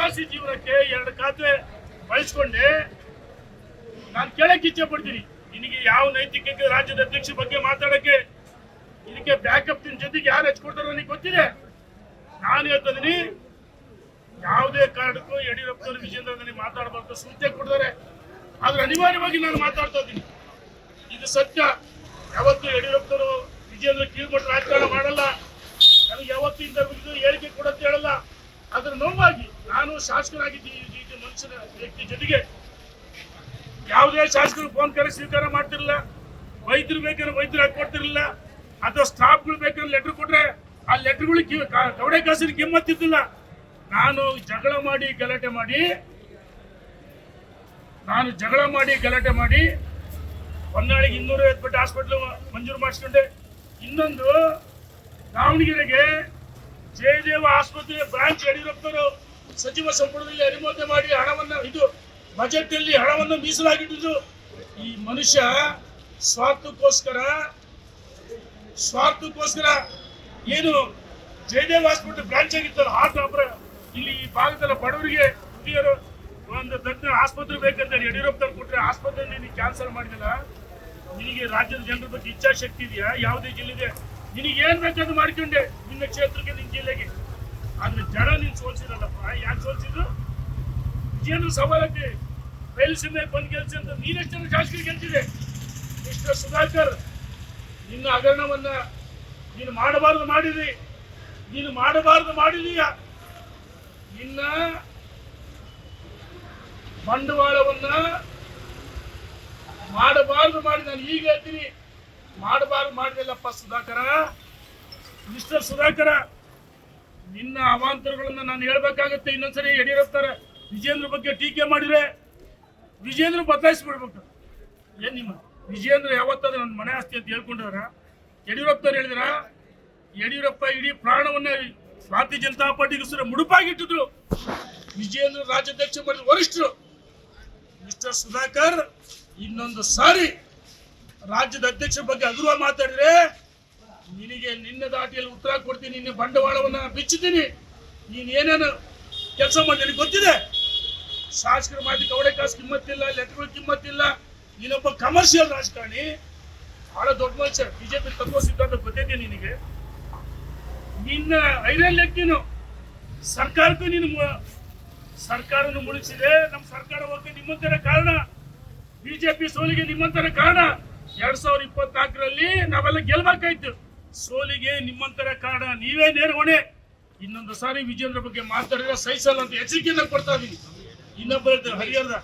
ನಿವಾಸಿ ಜೀವನಕ್ಕೆ 2 ಖಾತೆ ಬಳಸ್ಕೊಂಡೆ. ನಾನು ಕೇಳಕ್ಕೆ ಇಚ್ಛೆ ಪಡ್ತೀನಿ, ನಿನಗೆ ಯಾವ ನೈತಿಕತೆ ರಾಜ್ಯದ ಅಧ್ಯಕ್ಷ ಬಗ್ಗೆ ಮಾತಾಡಕ್ಕೆ ಇದಕ್ಕೆ ಬ್ಯಾಕಪ್ ನಿನ್ ಜೊತೆಗೆ ಯಾರು ಹಚ್ಕೊಡ್ತಾರೋ ನನಗೆ ಗೊತ್ತಿದೆ. ನಾನು ಹೇಳ್ತಿದ್ದೀನಿ, ಯಾವುದೇ ಕಾರಣಕ್ಕೂ ಯಡಿಯೂರಪ್ಪನವರು ವಿಜೇಂದ್ರ ನನಗೆ ಮಾತಾಡಬಾರ್ದು ಸೂಚನೆ ಕೊಡ್ತಾರೆ. ಆದ್ರೆ ಅನಿವಾರ್ಯವಾಗಿ ನಾನು ಮಾತಾಡ್ತಾ ಇದ್ದೀನಿ, ಇದು ಸತ್ಯ. ಯಾವತ್ತು ಯಡಿಯೂರಪ್ಪನವರು ವಿಜೇಂದ್ರ ಕೀಳ್ಮಟ್ಟ ರಾಜಕಾರಣ ಮಾಡಲ್ಲ, ನನಗೆ ಯಾವತ್ತೂ ಇಂಥ ಹೇಳಿಕೆ ಕೊಡಂತ ಹೇಳಲ್ಲ. ಅದ್ರ ನೋವಾಗಿ ನಾನು ಶಾಸಕರಾಗಿದ್ದೀನಿ, ಮನುಷ್ಯನ ವ್ಯಕ್ತಿ ಜೊತೆಗೆ ಯಾವುದೇ ಶಾಸಕರು ಫೋನ್ ಕರೆ ಸ್ವೀಕಾರ ಮಾಡ್ತಿರಲಿಲ್ಲ. ವೈದ್ಯರು ಬೇಕಾದ್ರೆ ವೈದ್ಯರು ಹಾಕೊಡ್ತಿರ್ಲಿಲ್ಲ, ಅಥವಾ ಸ್ಟಾಫ್ಗಳು ಬೇಕಾದ್ರೆ ಲೆಟರ್ ಕೊಟ್ರೆ ಆ ಲೆಟರ್ಗಳಿಗೆ ಕವಡೆ ಕಾಸಿನ ಕಿಮ್ಮತ್ತಿದ್ದಿಲ್ಲ. ನಾನು ಜಗಳ ಮಾಡಿ ಗಲಾಟೆ ಮಾಡಿ ಹೊನ್ನಾಳಿಗೆ 250 ಬೆಡ್ ಹಾಸ್ಪಿಟ್ಲ್ ಮಂಜೂರು ಮಾಡಿಸ್ಕೊಂಡೆ. ಇನ್ನೊಂದು ದಾವಣಗೆರೆಗೆ ಜಯದೇವ ಆಸ್ಪತ್ರೆ ಬ್ರಾಂಚ್ ಯಡಿಯೂರಪ್ಪನವರು ಸಚಿವ ಸಂಪುಟದಲ್ಲಿ ಅನುಮೋದನೆ ಮಾಡಿ ಹಣವನ್ನು ಬಜೆಟ್ ಅಲ್ಲಿ ಹಣವನ್ನು ಮೀಸಲಾಗಿದ್ದು. ಈ ಮನುಷ್ಯ ಸ್ವಾರ್ಥಕ್ಕೋಸ್ಕರ ಏನು ಜಯದೇವ ಹಾಸ್ಪಿಟಲ್ ಬ್ರಾಂಚ್ ಆಗಿತ್ತಲ್ಲ, ಹಾರ್ಟ್ ಇಲ್ಲಿ ಈ ಭಾಗದ ಬಡವರಿಗೆ ಹುಡುಗಿಯರು ಒಂದು ದೊಡ್ಡ ಆಸ್ಪತ್ರೆ ಬೇಕಂತ ಯಡಿಯೂರಪ್ಪನವ್ರು ಕೊಟ್ಟರೆ ಆಸ್ಪತ್ರೆ ನೀನು ಕ್ಯಾನ್ಸಲ್ ಮಾಡಿದಿಲ್ಲ. ನಿನಗೆ ರಾಜ್ಯದ ಜನರ ಬಗ್ಗೆ ಇಚ್ಛಾಶಕ್ತಿ ಇದೆಯಾ? ಯಾವುದೇ ಜಿಲ್ಲೆಗೆ ನಿನಗೆ ಏನ್ ಬೇಕಾದ್ರೂ ಮಾಡ್ಕೊಂಡೆ ನಿನ್ನ ಕ್ಷೇತ್ರಕ್ಕೆ, ನಿನ್ನ ಜಿಲ್ಲೆಗೆ. ಆದ್ರೆ ಜನ ನೀನು ಸೋಲ್ಸಿರಲ್ಲಪ್ಪ. ಯಾಕೆ ಸೋಲ್ಸಿದ್ರು? ವಿಜೇಂದ್ರ ಸವಾಲಕ್ಕೆ ಬಯಲುಸೀಮೆ ಬಂದು ಗೆಲ್ಸಿ ಅಂತ ನೀನೆಷ್ಟು ಜನ ಶಾಸಕರು ಗೆಲ್ಸಿದೆ. ಮಿಸ್ಟರ್ ಸುಧಾಕರ್, ನಿನ್ನ ಹಗರಣವನ್ನ ನೀನು ಮಾಡಬಾರದು ಮಾಡಿದೀಯ. ನಿನ್ನ ಬಂಡವಾಳವನ್ನ ಮಾಡಬಾರದು ಮಾಡಿ, ನಾನು ಈಗ ಹೇಳ್ತೀನಿ, ಮಾಡಬಾರದು ಮಾಡಿದಲ್ಲಪ್ಪ ಸುಧಾಕರ. ಮಿಸ್ಟರ್ ಸುಧಾಕರ, ನಿನ್ನ ಅವಾಂತರಗಳನ್ನ ನಾನು ಹೇಳ್ಬೇಕಾಗತ್ತೆ. ಇನ್ನೊಂದ್ಸರಿ ಯಡಿಯೂರಪ್ಪರ ವಿಜೇಂದ್ರ ಬಗ್ಗೆ ಟೀಕೆ ಮಾಡಿದ್ರೆ ವಿಜೇಂದ್ರ ಬದಲಾಯಿಸ್ಬಿಡ್ಬೇಕು. ಏನ್ ನಿಮ್ಮ ವಿಜೇಂದ್ರ ಯಾವತ್ತಾದ್ರೂ ನನ್ನ ಮನೆ ಆಸ್ತಿ ಅಂತ ಹೇಳ್ಕೊಂಡವ್ರ? ಯಡಿಯೂರಪ್ಪನವ್ರು ಹೇಳಿದ್ರ? ಯಡಿಯೂರಪ್ಪ ಇಡೀ ಪ್ರಾಣವನ್ನ ಭಾರತೀಯ ಜನತಾ ಪಾರ್ಟಿಗೋಸ್ಕರ ಮುಡುಪಾಗಿಟ್ಟಿದ್ರು. ವಿಜೇಂದ್ರ ರಾಜ್ಯಾಧ್ಯಕ್ಷ ಮಾಡಿದ ವರಿಷ್ಠರು. ಮಿಸ್ಟರ್ ಸುಧಾಕರ್, ಇನ್ನೊಂದು ಸಾರಿ ರಾಜ್ಯದ ಅಧ್ಯಕ್ಷರ ಬಗ್ಗೆ ಹಗುರ ಮಾತಾಡಿದ್ರೆ ನಿನಗೆ ನಿನ್ನ ದಾಟಿಯಲ್ಲಿ ಉತ್ತರ ಕೊಡ್ತೀನಿ. ನಿನ್ನ ಬಂಡವಾಳವನ್ನ ಬಿಚ್ಚುತ್ತೀನಿ. ನೀನ್ ಏನೇನು ಕೆಲಸ ಮಾಡಿ ನನಗೆ ಗೊತ್ತಿದೆ. ಶಾಸಕರ ಮಾತಿ ಕವಡೆ ಕಾಸು ಕಿಮ್ಮತ್ತಿಲ್ಲ, ಲೆಟರ್ಗಳ ಕಿಮ್ಮತ್ತಿಲ್ಲ. ನೀನೊಬ್ಬ ಕಮರ್ಷಿಯಲ್ ರಾಜಕಾರಣಿ, ಬಹಳ ದೊಡ್ಡ ಮನುಷ್ಯ. ಬಿಜೆಪಿ ತತ್ವ ಸಿದ್ಧಾಂತ ಗೊತ್ತಿದೆ ನಿನಗೆ. ನಿನ್ನ ಐರಲ್ಯಕ್ಕೇನು ಸರ್ಕಾರಕ್ಕೂ ನೀನು ಸರ್ಕಾರವನ್ನು ಮುಳುಗಿಸಿದೆ. ನಮ್ಮ ಸರ್ಕಾರ ಹೋಗಿ ನಿಮ್ಮಂತರ ಕಾರಣ, ಬಿಜೆಪಿ ಸೋಲಿಗೆ ನಿಮ್ಮಂತರ ಕಾರಣ. 2024ರಲ್ಲಿ ನಾವೆಲ್ಲ ಗೆಲ್ಬೇಕಾಯ್ತು. ಸೋಲಿಗೆ ನಿಮ್ಮಂತರ ಕಾರಣ, ನೀವೇ ನೇರ ಹೊಣೆ. ಇನ್ನೊಂದು ಸಾರಿ ವಿಜೇಂದ್ರ ಬಗ್ಗೆ ಮಾತಾಡಿದ್ರೆ ಸಹಿಸಲ್ಲ ಅಂತ ಎಚ್ಚರಿಕೆಯನ್ನು ಕೊಡ್ತಾ ಇದೀನಿ. ಇನ್ನೊಬ್ಬ ಹರಿಹರದ